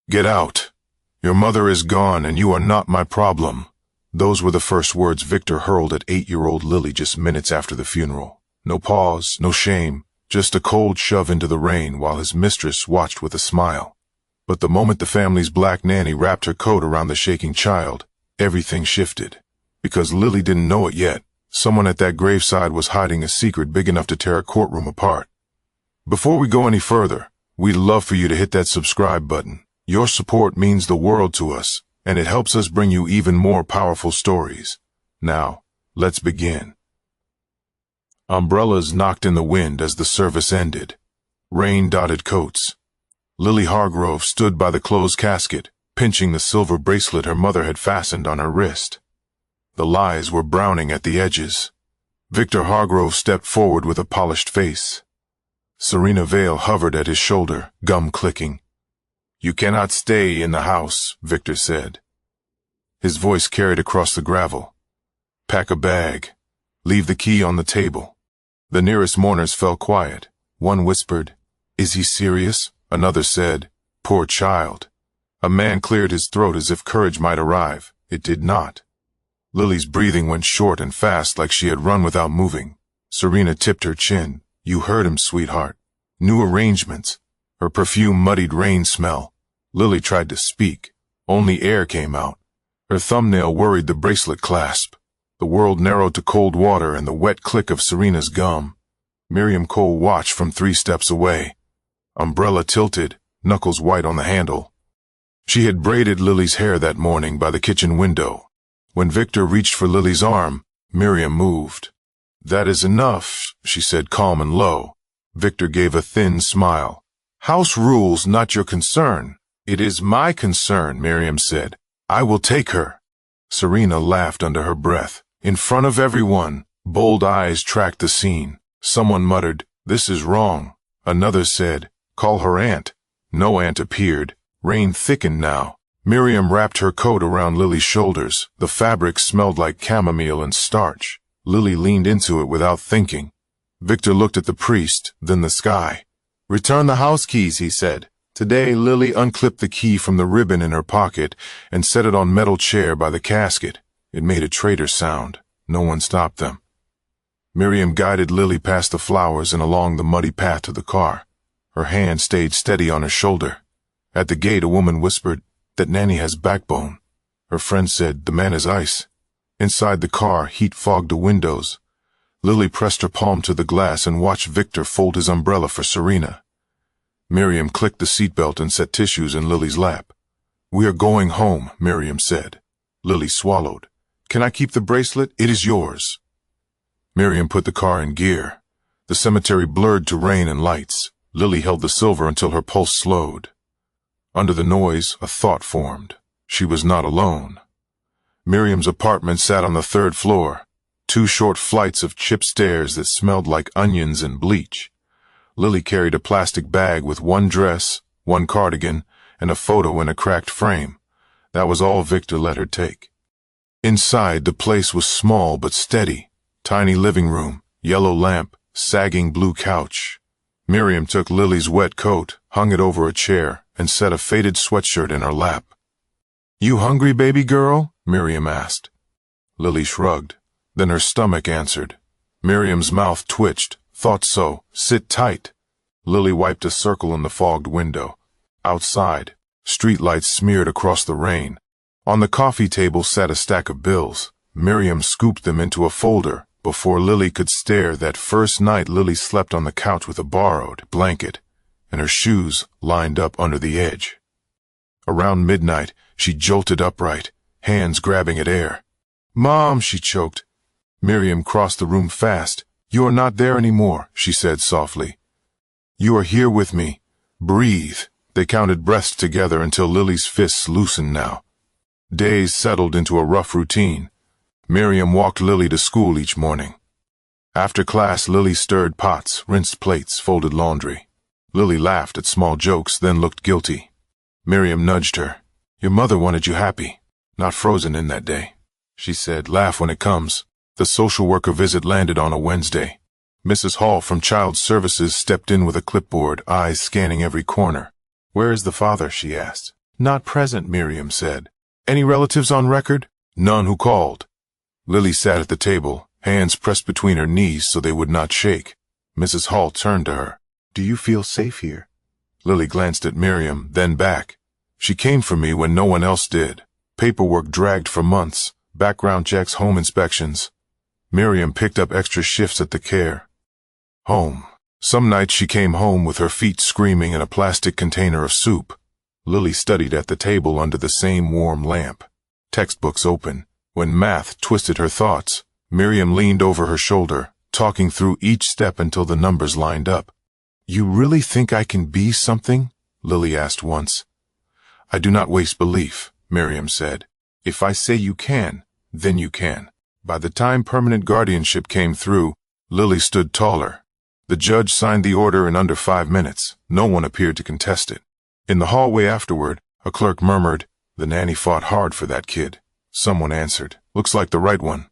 "Get out. Your mother is gone and you are not my problem." Those were the first words Victor hurled at 8-year-old Lily just minutes after the funeral. No pause, no shame, just a cold shove into the rain while his mistress watched with a smile. But the moment the family's black nanny wrapped her coat around the shaking child, everything shifted. Because Lily didn't know it yet, someone at that graveside was hiding a secret big enough to tear a courtroom apart. Before we go any further, we'd love for you to hit that subscribe button. Your support means the world to us, and it helps us bring you even more powerful stories. Now, let's begin. Umbrellas knocked in the wind as the service ended. Rain dotted coats. Lily Hargrove stood by the closed casket, pinching the silver bracelet her mother had fastened on her wrist. The lies were browning at the edges. Victor Hargrove stepped forward with a polished face. Serena Vale hovered at his shoulder, gum clicking. "You cannot stay in the house," Victor said. His voice carried across the gravel. "Pack a bag. Leave the key on the table." The nearest mourners fell quiet. One whispered, "Is he serious?" Another said, "Poor child." A man cleared his throat as if courage might arrive. It did not. Lily's breathing went short and fast like she had run without moving. Serena tipped her chin. "You heard him, sweetheart. New arrangements." Her perfume muddied rain smell. Lily tried to speak. Only air came out. Her thumbnail worried the bracelet clasp. The world narrowed to cold water and the wet click of Serena's gum. Miriam Cole watched from 3 steps away. Umbrella tilted, knuckles white on the handle. She had braided Lily's hair that morning by the kitchen window. When Victor reached for Lily's arm, Miriam moved. "That is enough," she said, calm and low. Victor gave a thin smile. "House rules, not your concern." "It is my concern," Miriam said. "I will take her." Serena laughed under her breath. In front of everyone, bold eyes tracked the scene. Someone muttered, "This is wrong." Another said, "Call her aunt." No aunt appeared. Rain thickened now. Miriam wrapped her coat around Lily's shoulders. The fabric smelled like chamomile and starch. Lily leaned into it without thinking. Victor looked at the priest, then the sky. "Return the house keys," he said. Today, Lily unclipped the key from the ribbon in her pocket and set it on metal chair by the casket. It made a traitor sound. No one stopped them. Miriam guided Lily past the flowers and along the muddy path to the car. Her hand stayed steady on her shoulder. At the gate, a woman whispered, "That nanny has backbone." Her friend said, "The man is ice." Inside the car, heat fogged the windows. Lily pressed her palm to the glass and watched Victor fold his umbrella for Serena. Miriam clicked the seatbelt and set tissues in Lily's lap. "We are going home," Miriam said. Lily swallowed. "Can I keep the bracelet? It is yours." Miriam put the car in gear. The cemetery blurred to rain and lights. Lily held the silver until her pulse slowed. Under the noise, a thought formed. She was not alone. Miriam's apartment sat on the 3rd floor. 2 short flights of chipped stairs that smelled like onions and bleach. Lily carried a plastic bag with 1 dress, 1 cardigan, and a photo in a cracked frame. That was all Victor let her take. Inside, the place was small but steady. Tiny living room, yellow lamp, sagging blue couch. Miriam took Lily's wet coat, hung it over a chair, and set a faded sweatshirt in her lap. "You hungry, baby girl?" Miriam asked. Lily shrugged. Then her stomach answered. Miriam's mouth twitched. "Thought so. Sit tight." Lily wiped a circle in the fogged window. Outside, streetlights smeared across the rain. On the coffee table sat a stack of bills. Miriam scooped them into a folder. Before Lily could stare, that first night Lily slept on the couch with a borrowed blanket, and her shoes lined up under the edge. Around midnight, she jolted upright, hands grabbing at air. "Mom," she choked. Miriam crossed the room fast. "You are not there anymore," she said softly. "You are here with me. Breathe." They counted breaths together until Lily's fists loosened now. Days settled into a rough routine. Miriam walked Lily to school each morning. After class, Lily stirred pots, rinsed plates, folded laundry. Lily laughed at small jokes, then looked guilty. Miriam nudged her. "Your mother wanted you happy, not frozen in that day," she said. "Laugh when it comes." The social worker visit landed on a Wednesday. Mrs. Hall from Child Services stepped in with a clipboard, eyes scanning every corner. "Where is the father?" she asked. Not present, Miriam said. Any relatives on record? None who called. Lily sat at the table, hands pressed between her knees so they would not shake. Mrs. Hall turned to her. Do you feel safe here? Lily glanced at Miriam, then back. She came for me when no one else did. Paperwork dragged for months, background checks, home inspections. Miriam picked up extra shifts at the care home. Some nights she came home with her feet screaming in a plastic container of soup. Lily studied at the table under the same warm lamp. Textbooks open. When math twisted her thoughts, Miriam leaned over her shoulder, talking through each step until the numbers lined up. You really think I can be something? Lily asked once. I do not waste belief, Miriam said. If I say you can, then you can. By the time permanent guardianship came through, Lily stood taller. The judge signed the order in under 5 minutes. No one appeared to contest it. In the hallway afterward, a clerk murmured, The nanny fought hard for that kid. Someone answered, Looks like the right one.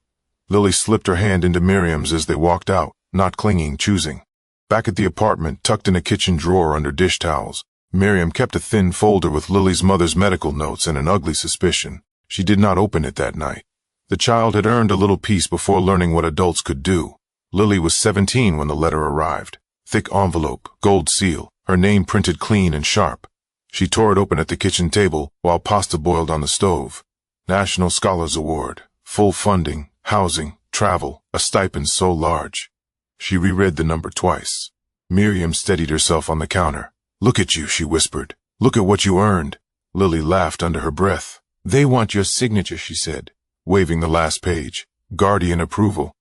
Lily slipped her hand into Miriam's as they walked out, not clinging, choosing. Back at the apartment, tucked in a kitchen drawer under dish towels, Miriam kept a thin folder with Lily's mother's medical notes and an ugly suspicion. She did not open it that night. The child had earned a little peace before learning what adults could do. Lily was 17 when the letter arrived. Thick envelope, gold seal, her name printed clean and sharp. She tore it open at the kitchen table while pasta boiled on the stove. National Scholars Award, full funding, housing, travel, a stipend so large. She reread the number twice. Miriam steadied herself on the counter. Look at you, she whispered. Look at what you earned. Lily laughed under her breath. They want your signature, she said, waving the last page. Guardian approval.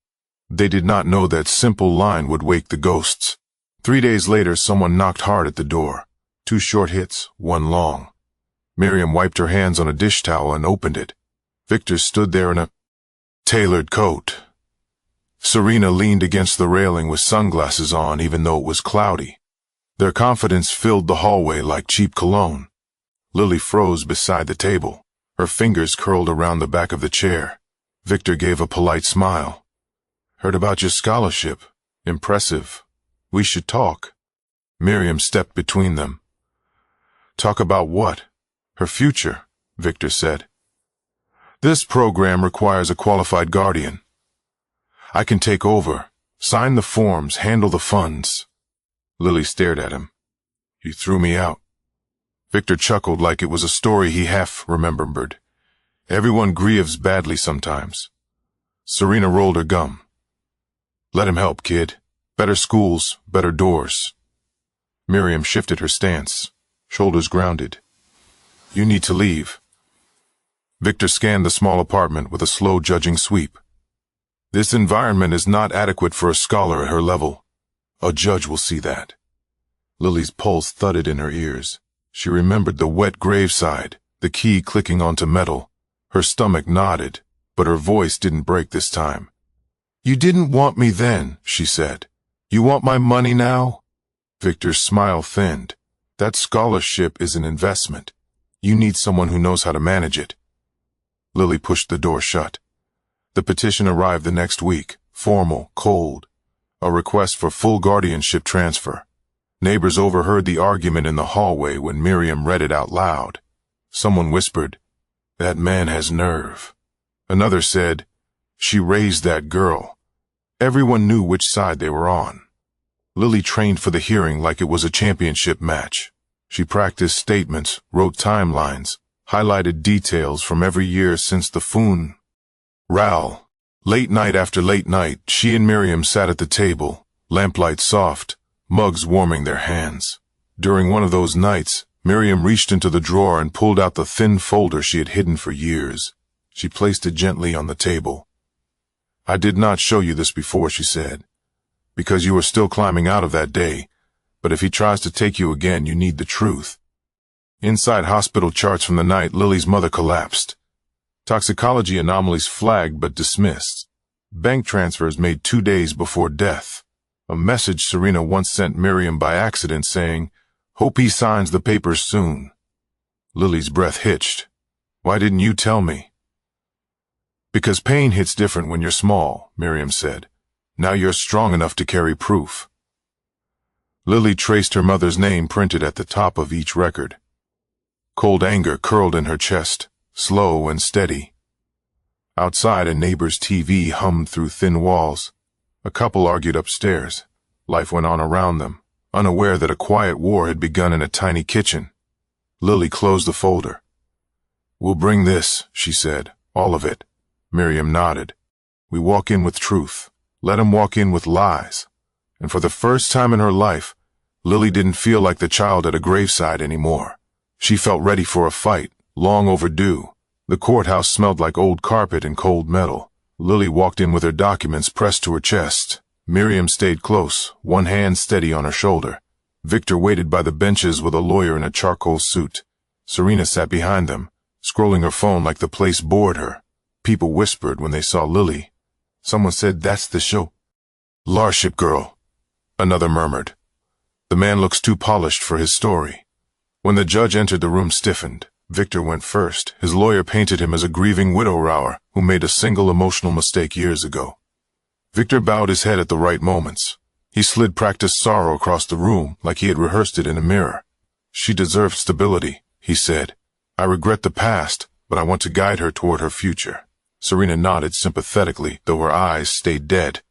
They did not know that simple line would wake the ghosts. 3 days later, someone knocked hard at the door. 2 short hits, 1 long. Miriam wiped her hands on a dish towel and opened it. Victor stood there in a tailored coat. Serena leaned against the railing with sunglasses on even though it was cloudy. Their confidence filled the hallway like cheap cologne. Lily froze beside the table. Her fingers curled around the back of the chair. Victor gave a polite smile. Heard about your scholarship. Impressive. We should talk. Miriam stepped between them. Talk about what? Her future, Victor said. This program requires a qualified guardian. I can take over, sign the forms, handle the funds. Lily stared at him. You threw me out. Victor chuckled like it was a story he half remembered. Everyone grieves badly sometimes. Serena rolled her gum. Let him help, kid. Better schools, better doors. Miriam shifted her stance, shoulders grounded. You need to leave. Victor scanned the small apartment with a slow judging sweep. This environment is not adequate for a scholar at her level. A judge will see that. Lily's pulse thudded in her ears. She remembered the wet graveside, the key clicking onto metal. Her stomach nodded, but her voice didn't break this time. You didn't want me then, she said. You want my money now? Victor's smile thinned. That scholarship is an investment. You need someone who knows how to manage it. Lily pushed the door shut. The petition arrived the next week, formal, cold. A request for full guardianship transfer. Neighbors overheard the argument in the hallway when Miriam read it out loud. Someone whispered, That man has nerve. Another said, She raised that girl. Everyone knew which side they were on. Lily trained for the hearing like it was a championship match. She practiced statements, wrote timelines, highlighted details from every year since the funeral. Late night after late night, she and Miriam sat at the table, lamplight soft, mugs warming their hands. During one of those nights, Miriam reached into the drawer and pulled out the thin folder she had hidden for years. She placed it gently on the table. I did not show you this before, she said, because you are still climbing out of that day, but if he tries to take you again, you need the truth. Inside hospital charts from the night, Lily's mother collapsed. Toxicology anomalies flagged but dismissed. Bank transfers made 2 days before death. A message Serena once sent Miriam by accident saying, Hope he signs the papers soon. Lily's breath hitched. Why didn't you tell me? Because pain hits different when you're small, Miriam said. Now you're strong enough to carry proof. Lily traced her mother's name printed at the top of each record. Cold anger curled in her chest, slow and steady. Outside, a neighbor's TV hummed through thin walls. A couple argued upstairs. Life went on around them, unaware that a quiet war had begun in a tiny kitchen. Lily closed the folder. "We'll bring this," she said. "All of it." Miriam nodded. "We walk in with truth. Let 'em walk in with lies." And for the first time in her life, Lily didn't feel like the child at a graveside anymore. She felt ready for a fight, long overdue. The courthouse smelled like old carpet and cold metal. Lily walked in with her documents pressed to her chest. Miriam stayed close, one hand steady on her shoulder. Victor waited by the benches with a lawyer in a charcoal suit. Serena sat behind them, scrolling her phone like the place bored her. People whispered when they saw Lily. Someone said, "That's the show." "Larship girl," another murmured. "The man looks too polished for his story." When the judge entered, the room stiffened. Victor went first. His lawyer painted him as a grieving widow-rower who made a single emotional mistake years ago. Victor bowed his head at the right moments. He slid practiced sorrow across the room like he had rehearsed it in a mirror. "She deserves stability," he said. "I regret the past, but I want to guide her toward her future." Serena nodded sympathetically, though her eyes stayed dead.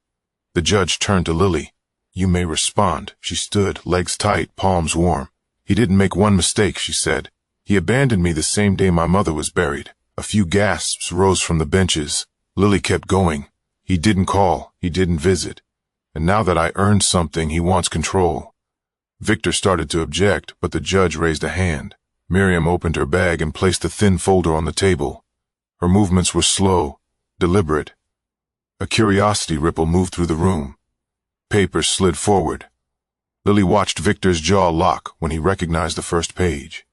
The judge turned to Lily. "You may respond." She stood, legs tight, palms warm. "He didn't make one mistake," she said. "He abandoned me the same day my mother was buried." A few gasps rose from the benches. Lily kept going. "He didn't call. He didn't visit. And now that I earned something, he wants control." Victor started to object, but the judge raised a hand. Miriam opened her bag and placed the thin folder on the table. Her movements were slow, deliberate. A curiosity ripple moved through the room. Papers slid forward. Lily watched Victor's jaw lock when he recognized the first page.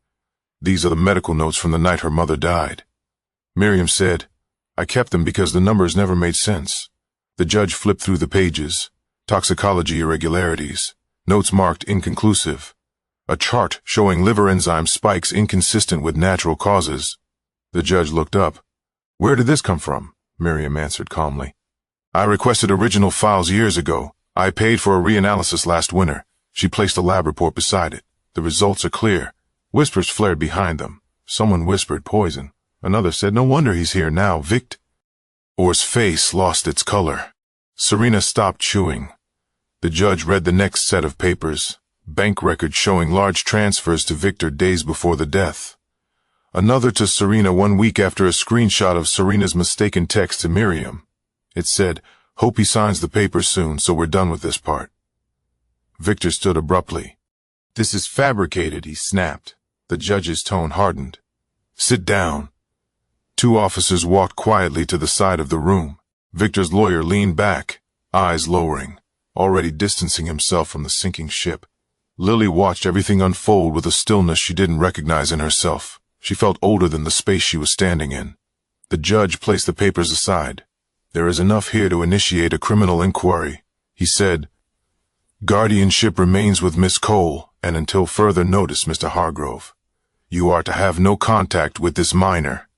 "These are the medical notes from the night her mother died." Miriam said, "I kept them because the numbers never made sense." The judge flipped through the pages. Toxicology irregularities. Notes marked inconclusive. A chart showing liver enzyme spikes inconsistent with natural causes. The judge looked up. "Where did this come from?" Miriam answered calmly. "I requested original files years ago. I paid for a reanalysis last winter." She placed a lab report beside it. "The results are clear." Whispers flared behind them. Someone whispered poison. Another said, "No wonder he's here now, Victor's face lost its color. Serena stopped chewing. The judge read the next set of papers. Bank records showing large transfers to Victor days before the death. Another to Serena 1 week after a screenshot of Serena's mistaken text to Miriam. It said, "Hope he signs the papers soon, so we're done with this part." Victor stood abruptly. "This is fabricated," he snapped. The judge's tone hardened. "Sit down." Two officers walked quietly to the side of the room. Victor's lawyer leaned back, eyes lowering, already distancing himself from the sinking ship. Lily watched everything unfold with a stillness she didn't recognize in herself. She felt older than the space she was standing in. The judge placed the papers aside. "There is enough here to initiate a criminal inquiry," he said. "Guardianship remains with Miss Cole, and until further notice, Mr. Hargrove. You are to have no contact with this minor."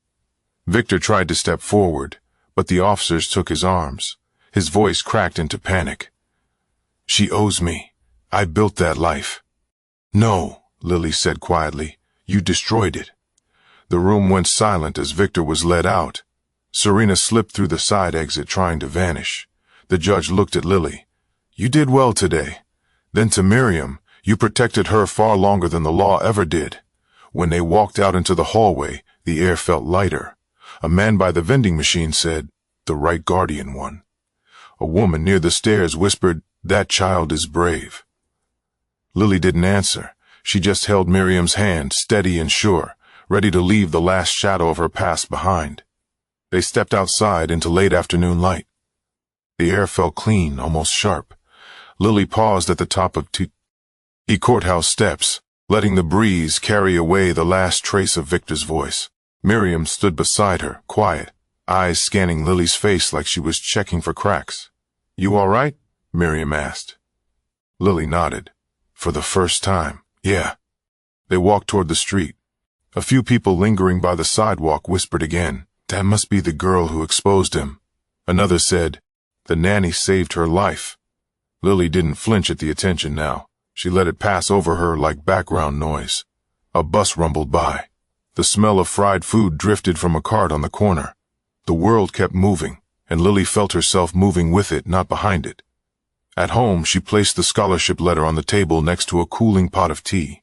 Victor tried to step forward, but the officers took his arms. His voice cracked into panic. "She owes me. I built that life." "No," Lily said quietly. "You destroyed it." The room went silent as Victor was led out. Serena slipped through the side exit, trying to vanish. The judge looked at Lily. "You did well today." Then to Miriam, "You protected her far longer than the law ever did." When they walked out into the hallway, the air felt lighter. A man by the vending machine said, "The right guardian one." A woman near the stairs whispered, "That child is brave." Lily didn't answer. She just held Miriam's hand, steady and sure, ready to leave the last shadow of her past behind. They stepped outside into late afternoon light. The air felt clean, almost sharp. Lily paused at the top of the courthouse steps, letting the breeze carry away the last trace of Victor's voice. Miriam stood beside her, quiet, eyes scanning Lily's face like she was checking for cracks. "You all right?" Miriam asked. Lily nodded. For the first time, "Yeah." They walked toward the street. A few people lingering by the sidewalk whispered again, "That must be the girl who exposed him." Another said, "The nanny saved her life." Lily didn't flinch at the attention now. She let it pass over her like background noise. A bus rumbled by. The smell of fried food drifted from a cart on the corner. The world kept moving, and Lily felt herself moving with it, not behind it. At home, she placed the scholarship letter on the table next to a cooling pot of tea.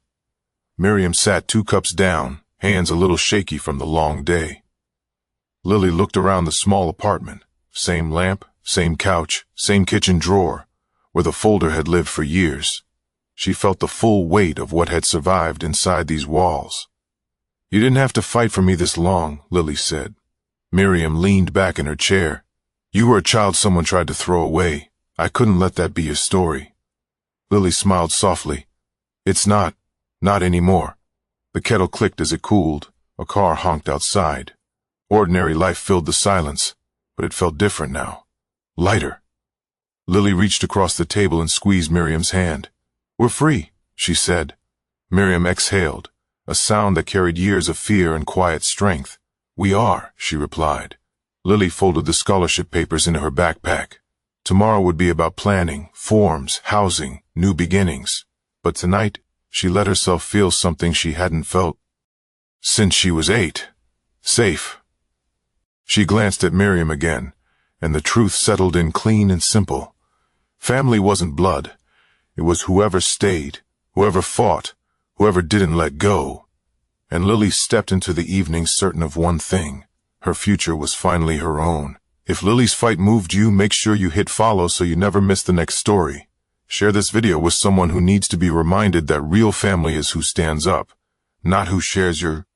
Miriam sat 2 cups down, hands a little shaky from the long day. Lily looked around the small apartment. Same lamp, same couch, same kitchen drawer, where the folder had lived for years. She felt the full weight of what had survived inside these walls. "You didn't have to fight for me this long," Lily said. Miriam leaned back in her chair. "You were a child someone tried to throw away. I couldn't let that be your story." Lily smiled softly. "It's not anymore." The kettle clicked as it cooled. A car honked outside. Ordinary life filled the silence, but it felt different now. Lighter. Lily reached across the table and squeezed Miriam's hand. "We're free," she said. Miriam exhaled, a sound that carried years of fear and quiet strength. "We are," she replied. Lily folded the scholarship papers into her backpack. Tomorrow would be about planning, forms, housing, new beginnings. But tonight, she let herself feel something she hadn't felt since she was 8. Safe. She glanced at Miriam again, and the truth settled in clean and simple. Family wasn't blood. It was whoever stayed, whoever fought, whoever didn't let go. And Lily stepped into the evening certain of one thing. Her future was finally her own. If Lily's fight moved you, make sure you hit follow so you never miss the next story. Share this video with someone who needs to be reminded that real family is who stands up, not who shares your